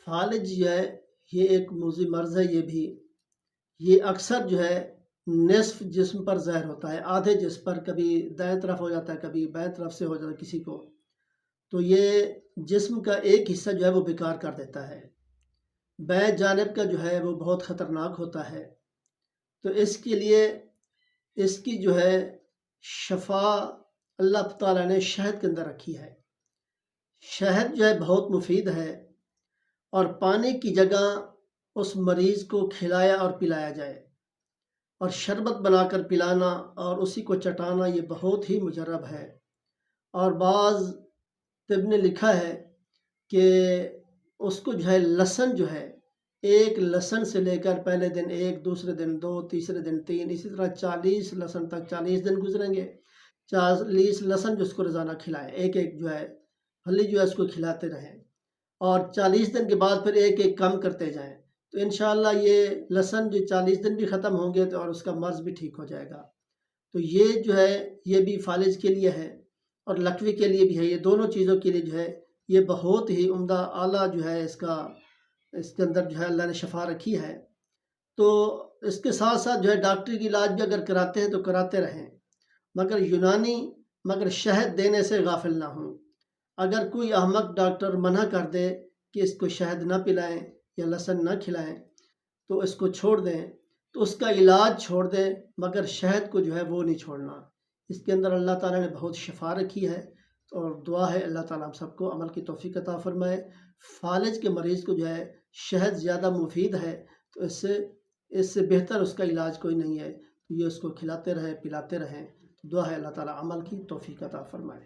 فالج جو ہے یہ ایک موذی مرض ہے، یہ اکثر جو ہے نصف جسم پر ظاہر ہوتا ہے، آدھے جسم پر، کبھی دائیں طرف ہو جاتا ہے، کبھی بائیں طرف سے ہو جاتا ہے کسی کو، تو یہ جسم کا ایک حصہ جو ہے وہ بیکار کر دیتا ہے، بائیں جانب کا جو ہے وہ بہت خطرناک ہوتا ہے۔ تو اس کے لیے اس کی جو ہے شفا اللہ تعالیٰ نے شہد کے اندر رکھی ہے۔ شہد جو ہے بہت مفید ہے، اور پانی کی جگہ اس مریض کو کھلایا اور پلایا جائے، اور شربت بنا کر پلانا اور اسی کو چٹانا یہ بہت ہی مجرب ہے۔ اور بعض طب نے لکھا ہے کہ اس کو جو ہے لہسن جو ہے، ایک لہسن سے لے کر پہلے دن ایک، دوسرے دن دو، تیسرے دن تین، اسی طرح 40 لہسن تک 40 دن گزریں گے، 40 لہسن جو اس کو روزانہ کھلائیں، ایک ایک جو ہے پھلی جو ہے اس کو کھلاتے رہیں، اور 40 دن کے بعد پھر ایک ایک کم کرتے جائیں، تو انشاءاللہ یہ لہسن جو 40 دن بھی ختم ہوں گے تو اور اس کا مرض بھی ٹھیک ہو جائے گا۔ تو یہ جو ہے یہ بھی فالج کے لیے ہے اور لکوی کے لیے بھی ہے، یہ دونوں چیزوں کے لیے جو ہے یہ بہت ہی عمدہ اعلیٰ جو ہے اس کے اندر جو ہے اللہ نے شفا رکھی ہے۔ تو اس کے ساتھ ساتھ جو ہے ڈاکٹری کی علاج بھی اگر کراتے ہیں تو کراتے رہیں، مگر شہد دینے سے غافل نہ ہوں۔ اگر کوئی احمق ڈاکٹر منع کر دے کہ اس کو شہد نہ پلائیں یا لہسن نہ کھلائیں تو اس کو چھوڑ دیں، تو اس کا علاج چھوڑ دیں، مگر شہد کو جو ہے وہ نہیں چھوڑنا۔ اس کے اندر اللہ تعالیٰ نے بہت شفا رکھی ہے، اور دعا ہے اللہ تعالیٰ ہم سب کو عمل کی توفیق عطا فرمائے۔ فالج کے مریض کو جو ہے شہد زیادہ مفید ہے، تو اس سے بہتر اس کا علاج کوئی نہیں ہے، تو یہ اس کو کھلاتے رہیں، پلاتے رہیں۔ دعا ہے اللہ تعالیٰ عمل کی توفیق عطا فرمائے۔